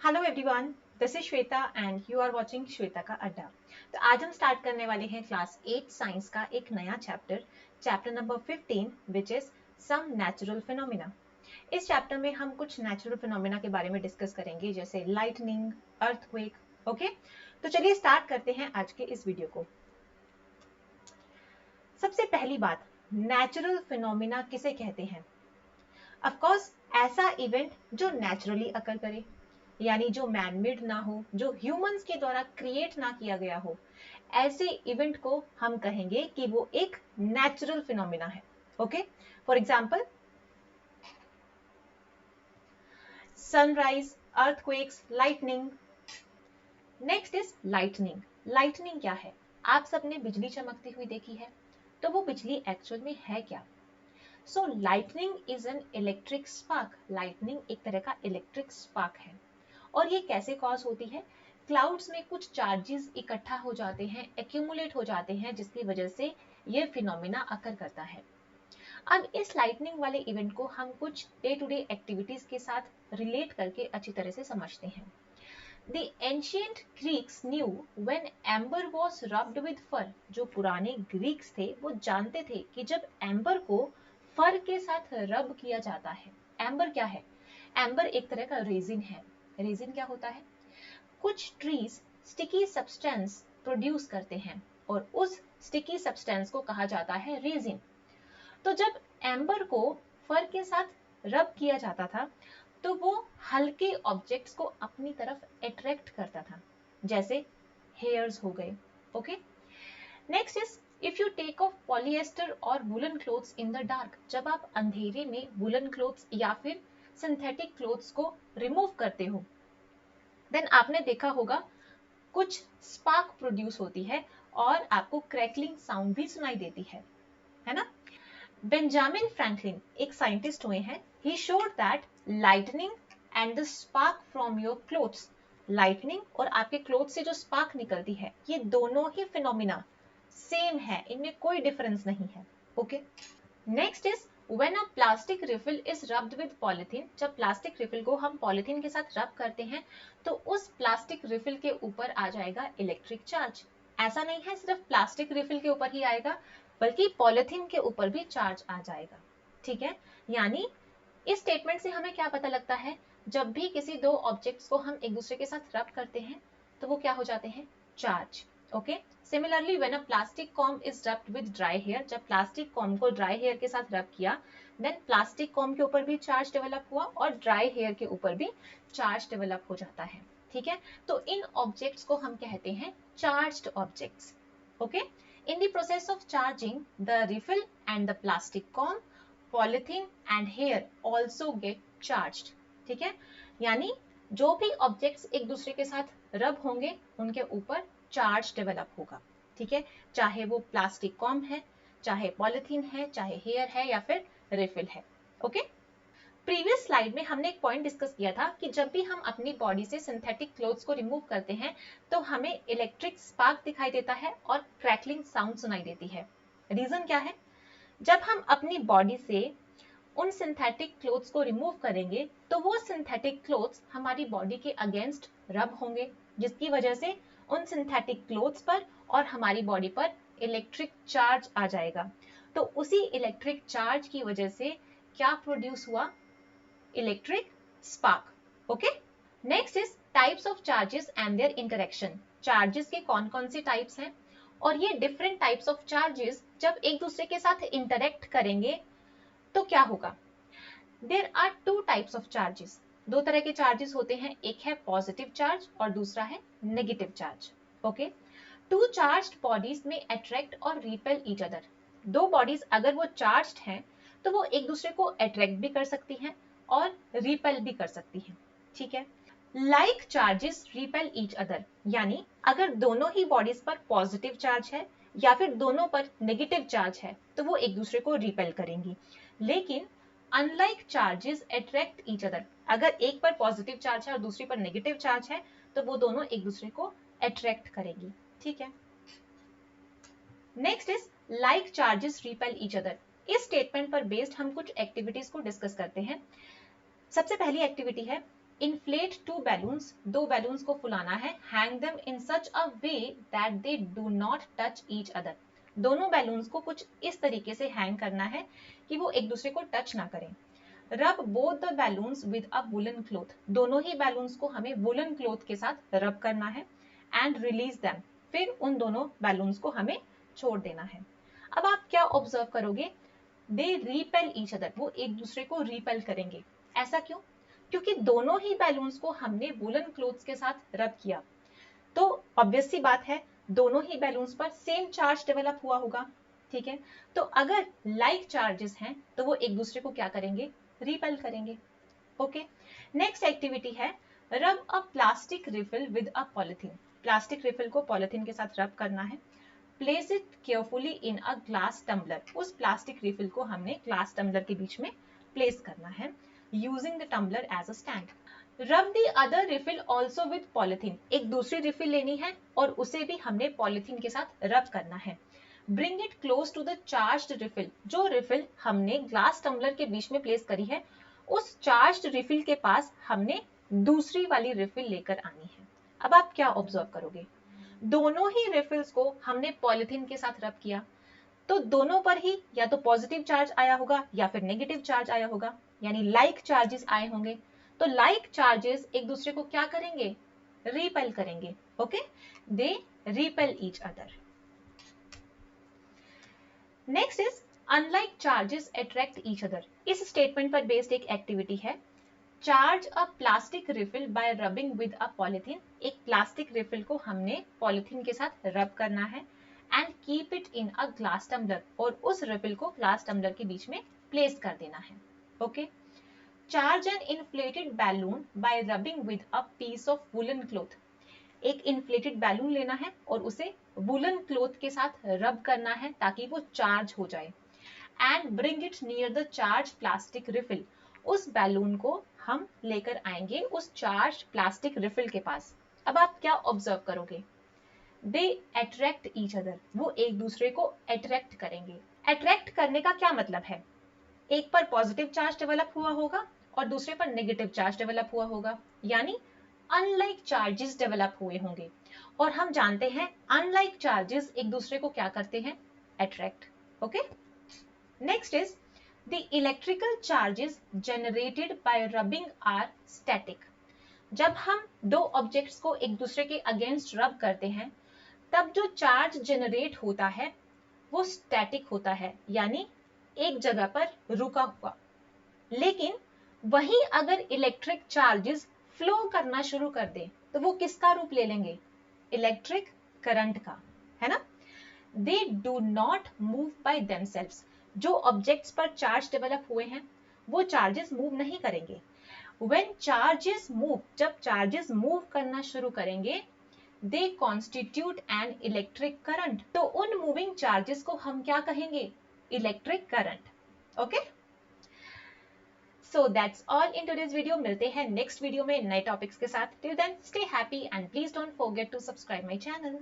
Hello everyone, this is Shweta and you are watching Shweta का अड्डा। तो आज हम स्टार्ट करने वाले हैं क्लास 8 साइंस का एक नया chapter number 15 which is some natural phenomena. इस चैप्टर में हम कुछ नेचुरल फिनोमिना के बारे में डिस्कस करेंगे जैसे लाइटनिंग, अर्थक्वेक। ओके, तो चलिए स्टार्ट करते हैं आज के इस वीडियो को। सबसे पहली बात, नेचुरल फिनोमिना किसे कहते हैं? ऑफ कोर्स ऐसा इवेंट जो नेचुरली अकर करे, यानी जो मैनमेड ना हो, जो ह्यूमंस के द्वारा क्रिएट ना किया गया हो, ऐसे इवेंट को हम कहेंगे कि वो एक नेचुरल फिनोमिना है। Okay, for example sunrise, earthquakes, lightning. Next is lightning. Lightning क्या है? आप सबने बिजली चमकती हुई देखी है, तो वो बिजली एक्चुअल में है क्या? So lightning is an electric spark. Lightning एक तरह का इलेक्ट्रिक स्पार्क है। और ये कैसे कॉज होती है? क्लाउड्स में कुछ चार्जेस इकट्ठा हो जाते हैं, एक्यूमुलेट हो जाते हैं, जिसकी वजह से ये फिनोमिना अकर करता है। अब इस लाइटनिंग वाले इवेंट को हम कुछ डे टू डे एक्टिविटीज के साथ रिलेट करके अच्छी तरह से समझते हैं। The ancient Greeks knew when amber was rubbed with fur. जो पुराने ग्रीक्स थे वो जानते थे कि जब एम्बर को फर के साथ रब किया जाता है। एम्बर क्या है? एम्बर एक तरह का रेजिन है। रेजिन क्या होता है? कुछ ट्रीज स्टिकी सब्सटेंस प्रोड्यूस करते हैं और उस स्टिकी सब्सटेंस को कहा जाता है रेजिन। तो जब एम्बर को फर के साथ रब किया जाता था तो वो हल्के ऑब्जेक्ट्स को अपनी तरफ अट्रैक्ट करता था, जैसे हेयर्स हो गए। Okay, next is if you take off polyester और woollen clothes in the dark. जब आप अंधेरे में वुलन क्लोथ्स या फिर सिंथेटिक क्लोथ्स को रिमूव करते हो, देन आपने देखा होगा कुछ स्पार्क प्रोड्यूस होती है और आपको क्रैकलिंग साउंड भी सुनाई देती है ना? बेंजामिन फ्रैंकलिन एक साइंटिस्ट हुए हैं। He showed that lightning and the spark from your clothes, lightning और आपके क्लोथ से जो स्पार्क निकलती है, ये दोनों ही फिनोमिना सेम है, इनमें कोई डिफरेंस नहीं है। Okay, next is when a plastic refill is rubbed with polythene. जब प्लास्टिक रिफिल को हम पॉलिथीन के साथ रब करते हैं तो उस प्लास्टिक रिफिल के ऊपर आ जाएगा इलेक्ट्रिक चार्ज। ऐसा नहीं है सिर्फ प्लास्टिक रिफिल के ऊपर ही आएगा, बल्कि पॉलिथीन के ऊपर भी चार्ज आ जाएगा। ठीक है, यानी इस स्टेटमेंट से हमें क्या पता लगता है? जब भी किसी दो ऑब्जेक्ट्स को हम एक दूसरे के साथ रब करते हैं तो वो क्या हो जाते हैं? Charge. Okay, similarly when a plastic comb is rubbed with dry hair. जब प्लास्टिक कॉम को ड्राई हेयर के साथ रब किया, देन प्लास्टिक कॉम के ऊपर भी चार्ज डेवलप हुआ और ड्राई हेयर के ऊपर भी चार्ज डेवलप हो जाता है। ठीक है, तो इन ऑब्जेक्ट्स को हम कहते हैं charged objects. Okay, in the process of charging the refill and the plastic comb, polythene and hair also get charged। ठीक है, यानी जो भी ऑब्जेक्ट्स एक दूसरे के साथ रब होंगे उनके ऊपर चार्ज डेवलप होगा। ठीक है, चाहे वो प्लास्टिक कॉम है, चाहे पॉलिथीन है, चाहे हेयर है या फिर रिफिल है। ओके, प्रीवियस स्लाइड में हमने एक पॉइंट डिस्कस किया था कि जब भी हम अपनी बॉडी से सिंथेटिक क्लोथ्स को रिमूव करते हैं तो हमें इलेक्ट्रिक स्पार्क दिखाई देता है और क्रैकलिंग साउंड सुनाई देती है। रीजन क्या है? जब हम अपनी बॉडी से उन सिंथेटिक क्लोथ्स को रिमूव करेंगे तो वो सिंथेटिक क्लोथ्स हमारी बॉडी के अगेंस्ट रब होंगे, जिसकी वजह से उन सिंथेटिक क्लोथ्स पर और हमारी बॉडी पर इलेक्ट्रिक चार्ज आ जाएगा। तो उसी इलेक्ट्रिक चार्ज की वजह से क्या प्रोड्यूस हुआ? Electric spark. Okay, next is types of charges and there interaction. Charges के कौन कौन से टाइप्स हैं और ये डिफरेंट टाइप्स ऑफ चार्जेस जब एक दूसरे के साथ इंटरेक्ट करेंगे तो क्या होगा? There are two types of charges. दो तरह के चार्जेस होते हैं, एक है पॉजिटिव चार्ज और दूसरा है negative charge. Okay, two charged bodies में अट्रैक्ट और रिपेल ईच अदर। दो बॉडीज अगर वो चार्ज्ड हैं तो वो एक दूसरे को अट्रैक्ट भी कर सकती हैं और रिपेल भी कर सकती हैं। ठीक है, like charges repel each other, यानी अगर दोनों ही बॉडीज पर पॉजिटिव चार्ज है या फिर दोनों पर नेगेटिव चार्ज है तो वो एक दूसरे को रिपेल करेंगी। लेकिन unlike charges attract each other, अगर एक पर पॉजिटिव चार्ज है और दूसरी पर नेगेटिव चार्ज है तो वो दोनों एक दूसरे को अट्रैक्ट करेंगी। ठीक है, next is like charges repel each other. इस स्टेटमेंट पर बेस्ड हम कुछ एक्टिविटीज को डिस्कस करते हैं। सबसे पहली एक्टिविटी है इन्फ्लेट टू बैलून्स, दो बैलून्स को फुलाना है, hang them in such a way that they do not touch each other, दोनों बैलून्स को कुछ इस तरीके से हैंग करना है कि वो एक दूसरे को टच ना करें। रब both the balloons with a woollen cloth, दोनों ही बैलून्स को हमें वुलन क्लॉथ के साथ रब करना है। एंड रिलीज देम, फिर उन दोनों बैलून्स को हमें छोड़ देना है। अब आप क्या ऑब्जर्व करोगे, दे रिपेल ईच अदर, वो एक दूसरे को रिपेल करेंगे। ऐसा क्यों? क्योंकि दोनों ही बैलून्स को हमने वुलन क्लॉथ्स के साथ रब किया, तो ऑब्वियस सी बात है दोनों ही बैलून्स पर सेम चार्ज डेवलप हुआ होगा। ठीक है, तो अगर लाइक चार्जेस हैं तो वो एक दूसरे को क्या करेंगे, रिपेल करेंगे। ओके, नेक्स्ट एक्टिविटी है rub a plastic refill with a polythene, plastic refill को पॉलिथीन के साथ रब करना है। Place it carefully in a glass tumbler, उस प्लास्टिक रिफिल को हमने ग्लास टम्बलर के बीच में प्लेस करना है, using the tumbler as a stand. Rub the other refill also with polythene, एक दूसरी रिफिल लेनी है और उसे भी हमने पॉलिथीन के साथ रब करना है। Bring it close to the charged refill, जो रिफिल हमने ग्लास टम्बलर के बीच में प्लेस करी है उस चार्ज्ड रिफिल के पास हमने दूसरी वाली रिफिल लेकर आनी है। अब आप क्या ऑब्जर्व करोगे, दोनों ही रिफिल्स को हमने पॉलिथीन के साथ रब किया, तो दोनों पर ही या तो पॉजिटिव चार्ज आया होगा या फिर नेगेटिव चार्ज आया होगा, यानी लाइक चार्जेस आए होंगे। तो लाइक चार्जेस एक दूसरे को क्या करेंगे, रिपेल करेंगे। Okay, they repel each other. Next is unlike charges attract each other, इस स्टेटमेंट पर बेस्ड एक एक्टिविटी है। Charge a plastic refill by rubbing with a polythene, एक प्लास्टिक रिफिल को हमने पॉलिथीन के साथ रब करना है। And keep it in a glass tumbler, और उस रिफिल को ग्लास टम्बलर के बीच में प्लेस कर देना है। Okay, charge an inflated balloon by rubbing with a piece of woollen cloth, एक इन्फ्लेटेड बैलून लेना है और उसे वुलन क्लॉथ के साथ रब करना है ताकि वो चार्ज हो जाए। And bring it near the charge plastic refill, उस बैलून को हम लेकर आएंगे उस चार्ज प्लास्टिक रिफिल के पास। अब आप क्या ऑब्जर्व करोगे, दे अट्रैक्ट ईच अदर, वो एक दूसरे को अट्रैक्ट करेंगे। अट्रैक्ट करने का क्या मतलब है, एक पर पॉजिटिव चार्ज डेवलप हुआ होगा और दूसरे पर नेगेटिव चार्ज डेवलप हुआ होगा, यानी अनलाइक चार्जेस डेवलप हुए होंगे। और हम जानते हैं अनलाइक चार्जेस एक दूसरे को क्या करते हैं, attract. Okay, next is the electrical charges generated by rubbing are static, जब हम दो ऑब्जेक्ट्स को एक दूसरे के अगेंस्ट रब करते हैं तब जो चार्ज जनरेट होता है वो स्टैटिक होता है, यानी एक जगह पर रुका हुआ। लेकिन वहीं अगर इलेक्ट्रिक चार्जेस फ्लो करना शुरू कर दें तो वो किसका रूप ले लेंगे, इलेक्ट्रिक करंट का, है ना। They do not move by themselves, जो ऑब्जेक्ट्स पर चार्ज डेवलप हुए हैं वो चार्जेस मूव नहीं करेंगे। व्हेन चार्जेस मूव, जब चार्जेस मूव करना शुरू करेंगे, they constitute an electric current, तो उन मूविंग चार्जेस को हम क्या कहेंगे, electric current. Okay, so that's all in today's video. मिलते हैं नेक्स्ट वीडियो में नए टॉपिक्स के साथ। Till then stay happy and please don't forget to subscribe my channel.